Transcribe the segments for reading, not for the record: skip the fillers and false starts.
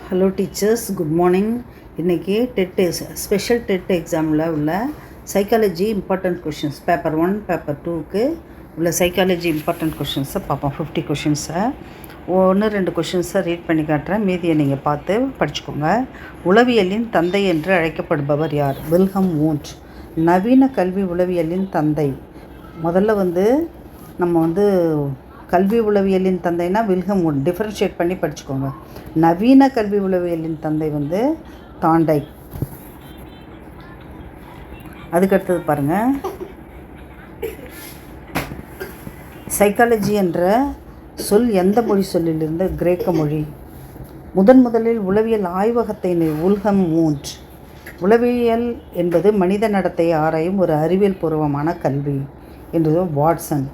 Hello teachers, good morning. இன்றைக்கி special dead எக்ஸாமில் உள்ள psychology important questions paper 1 paper 2க்கு உள்ள சைக்காலஜி இம்பார்ட்டண்ட் கொஷின்ஸை பார்ப்போம். 50 கொஷின்ஸை 1-2 கொஷின்ஸை ரீட் பண்ணி காட்டுறேன். மீதியை நீங்கள் பார்த்து படிச்சுக்கோங்க. உளவியலின் தந்தை என்று அழைக்கப்படுபவர் யார்? Wilhelm wound. நவீன கல்வி உளவியலின் தந்தை. முதல்ல நம்ம கல்வி உளவியலின் தந்தைனா வில்ஹம் வூண்ட். டிஃப்ரென்ஷியேட் பண்ணி படிச்சுக்கோங்க. நவீன கல்வி உளவியலின் தந்தை தாண்டைக். அதுக்கடுத்தது பாருங்கள், சைக்காலஜி என்ற சொல் எந்த மொழி சொல்லிலிருந்து? கிரேக்க மொழி. முதலில் உளவியல் ஆய்வகத்தை வில்ஹம் வூண்ட். உளவியல் என்பது மனித நடத்தையை ஆராயும் ஒரு அறிவியல் பூர்வமான கல்வி என்றது வாட்சன்.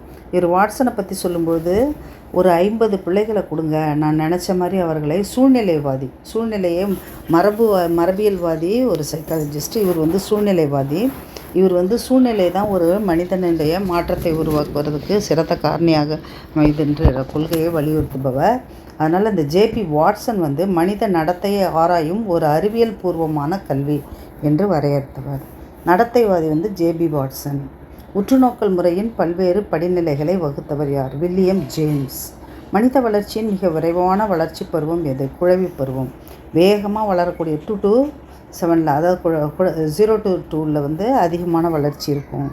வாட்சனை பற்றி சொல்லும்போது, ஒரு 50 பிள்ளைகளை கொடுங்க, நான் நினச்ச மாதிரி அவர்களை சூழ்நிலையை மரபியல்வாதி, ஒரு சைக்காலஜிஸ்ட். இவர் சூழ்நிலைவாதி. இவர் சூழ்நிலை தான் ஒரு மனிதனுடைய மாற்றத்தை உருவாக்குவதற்கு சிறந்த காரணியாக அமைதுன்ற கொள்கையை வலியுறுத்துபவர். அதனால் இந்த ஜேபி வாட்சன் மனித நடத்தையை ஆராயும் ஒரு அறிவியல் பூர்வமான கல்வி என்று வரையறுத்தவர். நடத்தைவாதி ஜேபி வாட்சன். உற்றுநோக்கல் முறையின் பல்வேறு படிநிலைகளை வகுத்தவர் யார்? William James. மனித வளர்ச்சியின் மிக விரைவான வளர்ச்சி பருவம் எது? குழவி பருவம். வேகமாக வளரக்கூடிய 2 to 7, அதாவது 0 to 2 அதிகமான வளர்ச்சி இருக்கும்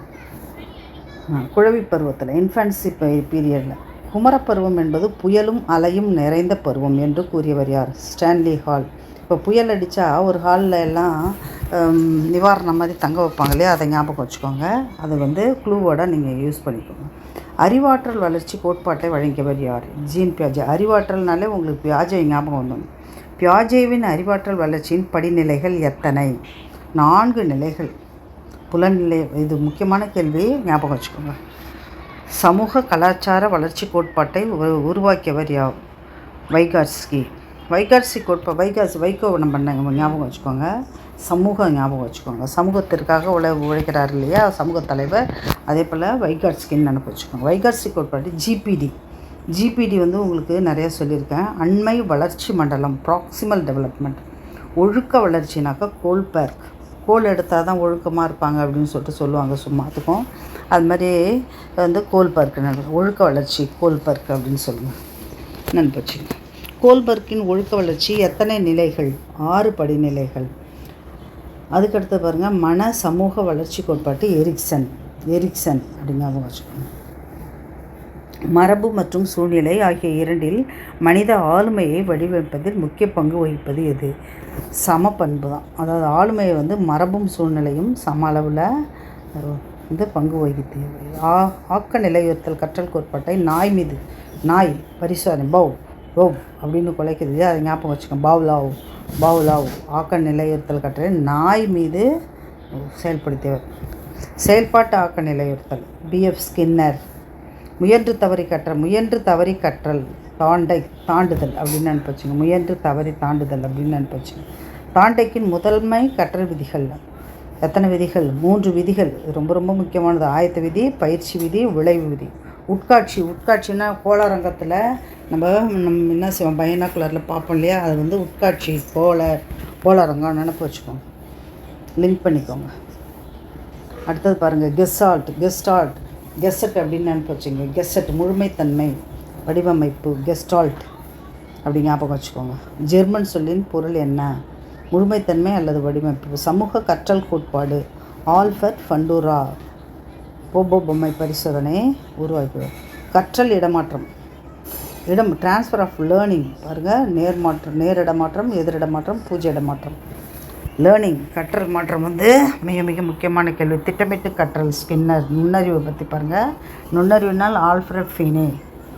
குழவி பருவத்தில், இன்ஃபன்சி பீரியடில். குமரப்பருவம் என்பது புயலும் அலையும் நிறைந்த பருவம் என்று கூறியவர் யார்? Stanley hall. இப்போ புயல் அடித்தா ஒரு ஹாலில் எல்லாம் நிவாரணம் மாதிரி தங்க வைப்பாங்க இல்லையா, அதை ஞாபகம் வச்சுக்கோங்க. அது க்ளூவோட நீங்கள் யூஸ் பண்ணிக்கோங்க. அறிவாற்றல் வளர்ச்சி கோட்பாட்டை வழங்கியவர் யார்? ஜீன் பியாஜே. அறிவாற்றல்னாலே உங்களுக்கு பியாஜே ஞாபகம் வந்தோம். பியாஜேவின் அறிவாற்றல் வளர்ச்சியின் படிநிலைகள் எத்தனை? 4 நிலைகள். புலநிலை, இது முக்கியமான கேள்வி, ஞாபகம் வச்சுக்கோங்க. சமூக கலாச்சார வளர்ச்சி கோட்பாட்டை உருவாக்கியவர் யார்? வைகாட்ஸ்கி. வைகோவை நம்ம ஞாபகம் வச்சுக்கோங்க. சமூகம் ஞாபகம் வச்சுக்கோங்க. சமூகத்திற்காக உழைக்கிறார் இல்லையா, சமூக தலைவர். அதே போல் வைகாட்ஸ்கின்னு நினைப்பு வச்சுக்கோங்க. வைகாட்ஸ்கி கோட்பாடு. ஜிபிடி உங்களுக்கு நிறைய சொல்லியிருக்கேன். அண்மை வளர்ச்சி மண்டலம், ப்ராக்சிமல் டெவலப்மெண்ட். ஒழுக்க வளர்ச்சினாக்கா கோல்பர்க். கோல் எடுத்தால் தான் ஒழுக்கமாக இருப்பாங்க அப்படின்னு சொல்லுவாங்க சும்மா. அதுக்கும் அது மாதிரி கோல்பர்க் ஒழுக்க வளர்ச்சி, கோல்பர்க் அப்படின்னு சொல்லுங்கள். நண்பச்சு. கோல்பர்க்கின் ஒழுக்க வளர்ச்சி எத்தனை நிலைகள்? 6 படிநிலைகள். அதுக்கடுத்து பாருங்கள், மன சமூக வளர்ச்சி கோட்பாட்டு எரிக்சன் அப்படிங்க வச்சுக்கோங்க. மரபு மற்றும் சூழ்நிலை ஆகிய இரண்டில் மனித ஆளுமையை வடிவமைப்பதில் முக்கிய பங்கு வகிப்பது எது? சமபண்பு தான். அதாவது ஆளுமையை மரபும் சூழ்நிலையும் சம அளவில் பங்கு வகித்து. ஆக்க நிலையுறுத்தல் கற்றல் கோட்பாட்டை நாய் பரிசோதனை பவ் அப்படின்னு குலைக்கிறது, அதை ஞாபகம் வச்சுக்கோங்க. பாவ்லாவ் ஆக்க நிலையுறுத்தல் கற்றலை நாய் மீது செயல்படுத்தியவர். செயல்பாட்டு ஆக்க நிலையுறுத்தல் பிஎஃப் ஸ்கின்னர். முயன்று தவறி கற்றல் தாண்டுதல் அப்படின்னு நினைப்பச்சுங்க. முயன்று தவறி தாண்டுதல் அப்படின்னு நினைப்பச்சுங்க. தாண்டைக்கின் முதன்மை கற்றல் விதிகள் எத்தனை விதிகள்? 3 விதிகள். ரொம்ப ரொம்ப முக்கியமானது. ஆயத்த விதி, பயிற்சி விதி, விளைவு விதி. உட்காட்சின்னா கோளரங்கத்தில் நம்ம என்ன செய்வோம், பைனாக்குலரில் பார்ப்போம் இல்லையா, அது உட்காட்சி. கோளரங்கம் நினப்பு வச்சுக்கோங்க, லிங்க் பண்ணிக்கோங்க. அடுத்தது பாருங்கள், கெஸ்டட் அப்படின்னு நினப்பு வச்சுங்க. கெஸ்டட் முழுமைத்தன்மை, வடிவமைப்பு. கெஸ்டால்ட் அப்படி ஞாபகம் வச்சுக்கோங்க. ஜெர்மன் சொல்லின் பொருள் என்ன? முழுமைத்தன்மை அல்லது வடிவமைப்பு. சமூக கற்றல் கோட்பாடு ஆல்ஃபர்ட் பண்டூரா. பொம்மை பரிசோதனை உருவாக்குவார். கற்றல் இடமாற்றம், டிரான்ஸ்ஃபர் ஆஃப் லேர்னிங் பாருங்கள். நேரிடமாற்றம், எதிரிடமாற்றம், பூஜ்ய இடமாற்றம். லேர்னிங் கற்றல் மாற்றம் மிக மிக முக்கியமான கேள்வி. திட்டமிட்டு கற்றல் ஸ்கின்னர். நுண்ணறிவை பற்றி பாருங்கள். நுண்ணறிவுனால் ஆல்ஃப்ரட் ஃபீனே.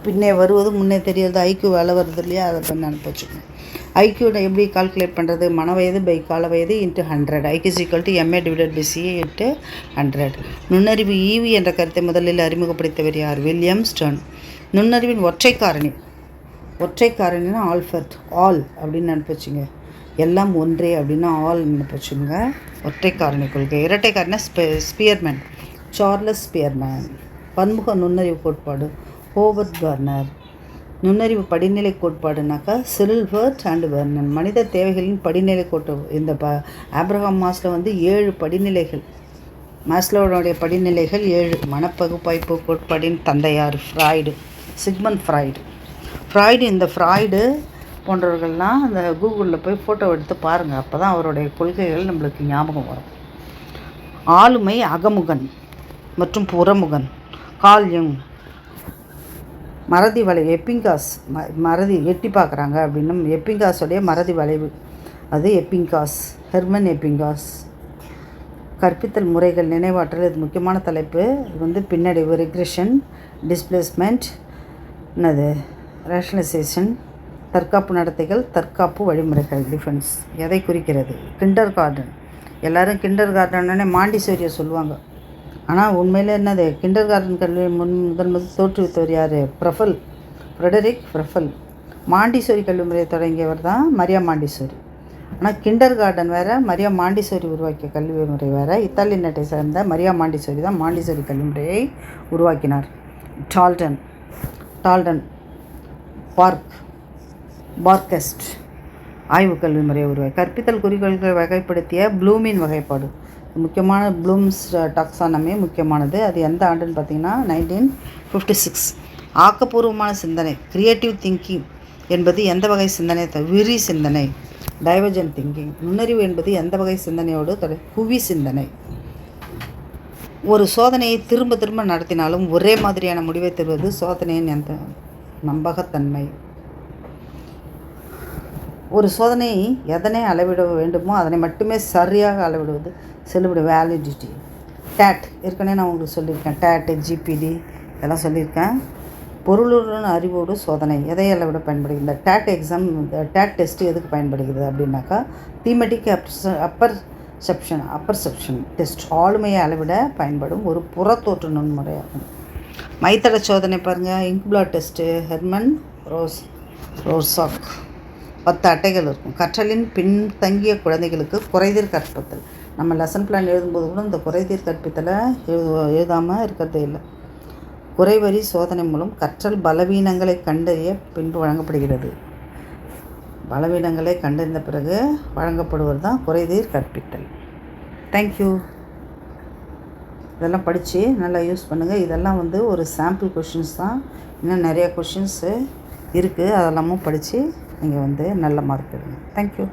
பின்னே வருவது முன்னே தெரியாது. ஐக்யூ வேலை வருது இல்லையா, அதை பண்ணி அனுப்பி வச்சுக்கோங்க. ஐக்யூட எப்படி கால்குலேட் பண்ணுறது? மனவயது பை காலவயது into 100. IQ MA divided by CA into 100. நுண்ணறிவு ஈவி என்ற கருத்தை முதலில் அறிமுகப்படுத்தியவர் யார்? William Stern. நுண்ணறிவின் ஒற்றை காரணினா ஆல்ஃபர்ட். அப்படின்னு நினைப்பு வச்சுங்க. எல்லாம் ஒன்றே அப்படின்னா நினைப்பு வச்சுங்க. ஒற்றை காரணி கொள்கை. இரட்டை காரணி ஸ்பியர்மேன், சார்லஸ் ஸ்பியர்மேன். பன்முக நுண்ணறிவு கோட்பாடு ஹோவர்ட் கார்னர். நுண்ணறிவு படிநிலை கோட்பாடுனாக்கா சில்வர்ட் அண்ட் வெர்னன். மனித தேவைகளின் படிநிலை கோட்டு. இந்த ஆப்ரஹாம் மாஸ்லோ வந்து 7 படிநிலைகள். மாஸ்லோவுடைய படிநிலைகள் 7. மனப்பகுப்பாய்ப்பு கோட்பாடின் தந்தையார் ஃப்ராய்டு, சிக்மண்ட் ஃப்ராய்டு. இந்த ஃப்ராய்டு போன்றவர்கள்லாம் அந்த கூகுளில் போய் ஃபோட்டோ எடுத்து பாருங்கள். அப்போ தான் அவருடைய கொள்கைகள் நம்மளுக்கு ஞாபகம் வரும். ஆளுமை அகமுகன் மற்றும் புறமுகன். கார்ல் யுங். மறதி வளைவு, எப்பிங்காஸ். மறதி எட்டி பார்க்குறாங்க அப்படின்னும் எப்பிங்காஸோடைய மறதி வளைவு, அது எப்பிங்காஸ், ஹெர்மன் எப்பிங்காஸ். கற்பித்தல் முறைகள், நினைவாற்றல், இது முக்கியமான தலைப்பு. இது வந்து பின்னடைவு, ரெக்ரெஷன், டிஸ்பிளேஸ்மெண்ட், என்னது ரேஷனலைசேஷன், தற்காப்பு நடத்தைகள், தற்காப்பு வழிமுறைகள், டிஃபென்ஸ். எதை குறிக்கிறது? Kinder garden. எல்லோரும் கிண்டர் கார்டன்னே மாண்டிசோரியை சொல்லுவாங்க. ஆனால் உண்மையில் என்னது, கிண்டர் கார்டன் கல்வி முதல் தோற்றுவித்தவர் யார்? ஃப்ரெடரிக் பிரஃபல். மாண்டிசோரி கல்வி முறையை தொடங்கியவர் தான் மரியா மாண்டிசோரி. ஆனால் கிண்டர் கார்டன் வேறு, மரியா மாண்டிசோரி உருவாக்கிய கல்வி முறை வேறு. இத்தாலி நாட்டை சேர்ந்த மரியா மாண்டிசோரி தான் மாண்டிசோரி கல்வி முறையை உருவாக்கினார். டால்டன் பார்கெஸ்ட் ஆய்வு கல்வி முறையை உருவாக்கி கற்பித்தல் குறிக்கோள்களை வகைப்படுத்திய ப்ளூமின் வகைப்பாடு. முக்கியமான ப்ளூம்ஸ் டாக்ஸானமி முக்கியமானது. அது எந்த ஆண்டுன்னு பார்த்தீங்கன்னா 1956. ஆக்கப்பூர்வமான சிந்தனை, கிரியேட்டிவ் திங்கிங் என்பது எந்த வகை சிந்தனை? விரி சிந்தனை, டைவர்ஜென்ட் திங்கிங். நுண்ணறிவு என்பது எந்த வகை சிந்தனையோடு குவி சிந்தனை. ஒரு சோதனையை திரும்ப திரும்ப நடத்தினாலும் ஒரே மாதிரியான முடிவை தருவது சோதனையின் எந்த நம்பகத்தன்மை. ஒரு சோதனை எதனை அளவிட வேண்டுமோ அதனை மட்டுமே சரியாக அளவிடுவது செல்லுபடி, வேலிடிட்டி. டேட் ஏற்கனவே நான் உங்களுக்கு சொல்லியிருக்கேன். டேட்டு, ஜிபிடி இதெல்லாம் சொல்லியிருக்கேன். பொருளுடன் அறிவோடு சோதனை எதை அளவிட பயன்படுகிறது? இந்த டேட் டெஸ்ட்டு எதுக்கு பயன்படுகிறது அப்படின்னாக்கா, தீமெட்டிக் அப்பர்செப்ஷன் டெஸ்ட், ஆளுமையை அளவிட பயன்படும் ஒரு புறத்தோற்று நுண்முறையாகும். மைத்தட சோதனை பாருங்கள், இங்க்பிளாட் டெஸ்ட்டு, ஹெர்மன் ரோசாக். 10 அட்டைகள் இருக்கும். கற்றலின் பின்தங்கிய குழந்தைகளுக்கு குறைதீர் கற்பித்தல். நம்ம லெசன் பிளான் எழுதும்போது கூட இந்த குறைதீர் கற்பித்தலை எழுதாமல் இருக்கிறதே இல்லை. குறைவரி சோதனை மூலம் கற்றல் பலவீனங்களை கண்டறிய பின்பு வழங்கப்படுகிறது. பலவீனங்களை கண்டறிந்த பிறகு வழங்கப்படுவது தான் குறைதீர் கற்பித்தல். தேங்க்யூ. இதெல்லாம் படித்து நல்லா யூஸ் பண்ணுங்கள். இதெல்லாம் வந்து ஒரு சாம்பிள் கொஷின்ஸ் தான். இன்னும் நிறையா கொஷின்ஸு இருக்குது. அதெல்லாமும் படித்து நீங்கள் வந்து நல்ல மார்க் எடுங்க. தேங்க்யூ.